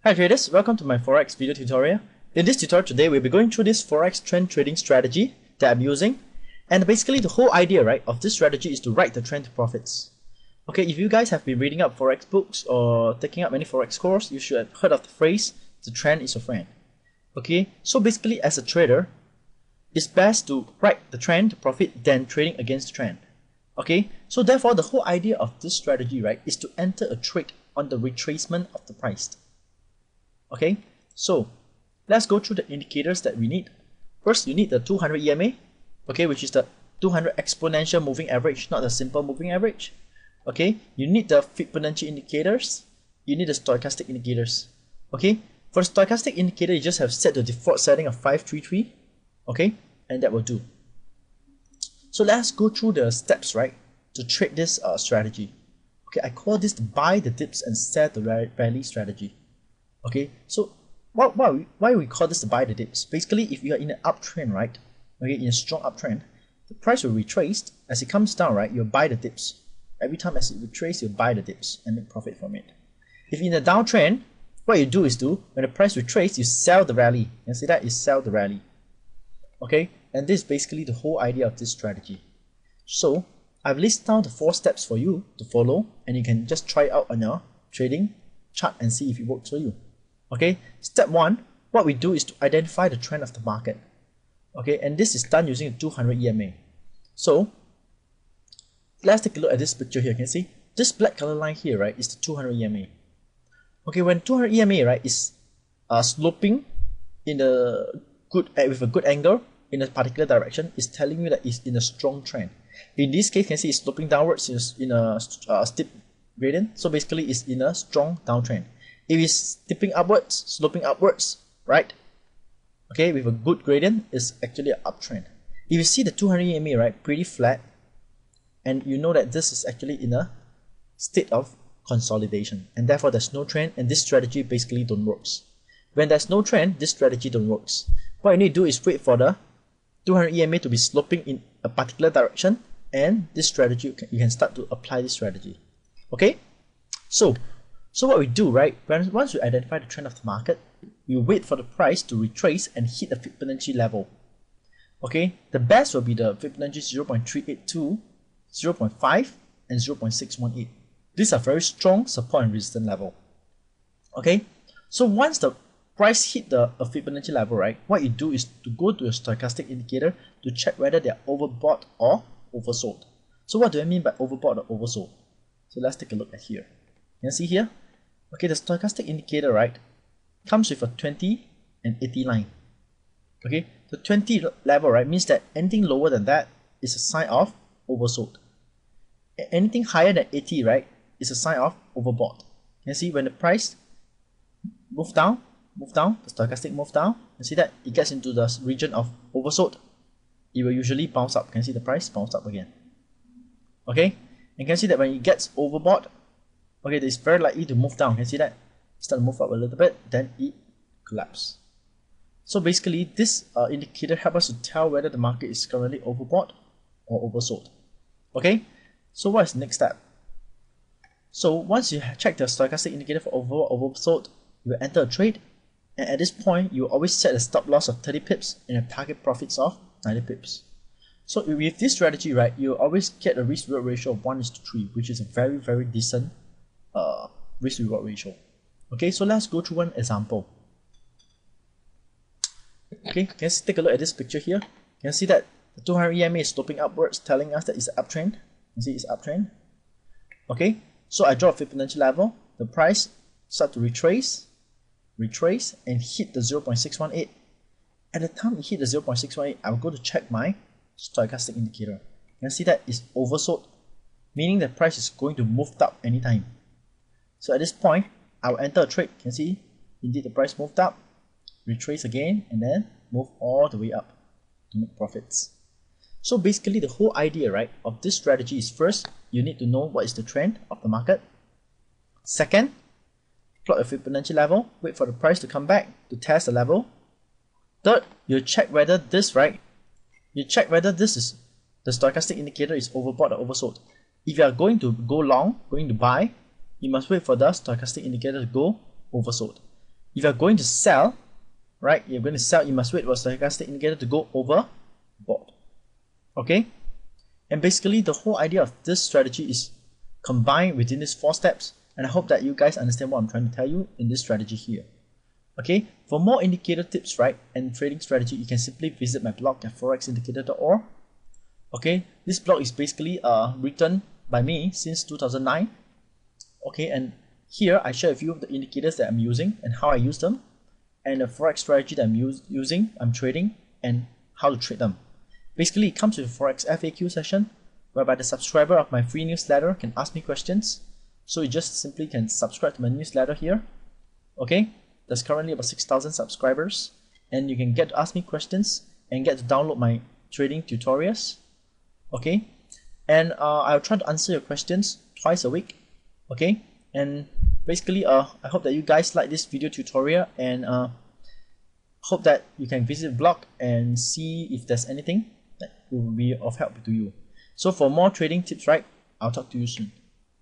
Hi traders, welcome to my Forex video tutorial. In this tutorial today, we'll be going through this Forex trend trading strategy that I'm using. And basically the whole idea, right, of this strategy is to ride the trend to profits. Okay, if you guys have been reading up Forex books or taking up any Forex course, you should have heard of the phrase, the trend is your friend. Okay, so basically as a trader, it's best to ride the trend to profit than trading against the trend. Okay, so therefore the whole idea of this strategy, right, is to enter a trade on the retracement of the price. Okay, so let's go through the indicators that we need. First, you need the 200 EMA, okay, which is the 200 exponential moving average, not the simple moving average. Okay, you need the Fibonacci indicators, you need the stochastic indicators. Okay, for the stochastic indicator, you just have set the default setting of 533, okay, and that will do. So let's go through the steps, right, to trade this strategy. Okay, I call this the buy the dips and sell the rally strategy. Okay, so why we call this the buy the dips? Basically, if you are in an uptrend, right, okay, in a strong uptrend, the price will retrace. As it comes down, right, you'll buy the dips. Every time as it retraces, you'll buy the dips and make profit from it. If in a downtrend, what you do is when the price retraces, you sell the rally. You see that? You sell the rally. Okay, and this is basically the whole idea of this strategy. So I've listed down the 4 steps for you to follow, and you can just try it out on your trading chart and see if it works for you. Okay, step 1, what we do is to identify the trend of the market. Okay, and this is done using the 200 EMA. So let's take a look at this picture here. You can see this black color line here, right, is the 200 EMA. Okay, when 200 EMA, right, is sloping in a good with a good angle in a particular direction, is telling you that it's in a strong trend. In this case, you can see it's sloping downwards in a steep gradient. So basically, it's in a strong downtrend. If it's tipping upwards, sloping upwards, right, okay, with a good gradient, it's actually an uptrend. If you see the 200 EMA, right, pretty flat, and you know that this is actually in a state of consolidation, and therefore there's no trend, and this strategy basically don't works. When there's no trend, this strategy don't works. What you need to do is wait for the 200 EMA to be sloping in a particular direction, and this strategy, you can start to apply this strategy. Okay, so what we do, right, once we identify the trend of the market, we wait for the price to retrace and hit the Fibonacci level. Okay, the best will be the Fibonacci 0.382, 0.5, and 0.618. These are very strong support and resistance level. Okay, so once the price hit the Fibonacci level, right, what you do is to go to a stochastic indicator to check whether they are overbought or oversold. So what do I mean by overbought or oversold? So let's take a look at here. You can see here, okay, the stochastic indicator, right, comes with a 20 and 80 line. Okay, the 20 level, right, means that anything lower than that is a sign of oversold. Anything higher than 80, right, is a sign of overbought. You can see when the price move down, the stochastic move down, you see that it gets into the region of oversold, it will usually bounce up. You can see the price bounce up again. Okay, and you can see that when it gets overbought, okay, it's very likely to move down. You can see that start to move up a little bit, then it collapses. So basically, this indicator helps us to tell whether the market is currently overbought or oversold. Okay, so what is the next step? So once you check the stochastic indicator for overbought or oversold, you will enter a trade, and at this point, you will always set a stop loss of 30 pips and a target profits of 90 pips. So with this strategy, right, you always get a risk-reward ratio of 1:3, which is a very, very decent risk-reward ratio. Okay, so let's go through one example. Okay, let's take a look at this picture here. You can see that the 200 EMA is sloping upwards, telling us that it's an uptrend. You see it's uptrend. Okay, so I draw a Fibonacci level. The price start to retrace, and hit the 0.618. At the time it hit the 0.618, I will go to check my stochastic indicator. You can see that it's oversold, meaning the price is going to move up anytime. So at this point, I will enter a trade. You can see, indeed the price moved up, retrace again, and then move all the way up to make profits. So basically the whole idea, right, of this strategy is, first, you need to know what is the trend of the market. Second, plot a Fibonacci level, wait for the price to come back to test the level. Third, you check whether this, right, you check whether this is the stochastic indicator is overbought or oversold. If you are going to go long, going to buy, you must wait for the stochastic indicator to go oversold. if you're going to sell, right, you're going to sell, you must wait for the stochastic indicator to go overbought. Okay, and basically the whole idea of this strategy is combined within these 4 steps, and I hope that you guys understand what I'm trying to tell you in this strategy here. Okay, for more indicator tips, right, and trading strategy, you can simply visit my blog at forexindicator.org. Okay, this blog is basically written by me since 2009. Okay, and here I share with you the indicators that I'm using and how I use them, and the forex strategy that I'm using, I'm trading, and how to trade them. Basically, it comes with a forex FAQ session whereby the subscriber of my free newsletter can ask me questions. So you just simply can subscribe to my newsletter here. Okay, there's currently about 6,000 subscribers, and you can get to ask me questions and get to download my trading tutorials. Okay, and I'll try to answer your questions twice a week. Okay, and basically I hope that you guys like this video tutorial, and hope that you can visit the blog and see if there's anything that will be of help to you. So for more trading tips, right, I'll talk to you soon.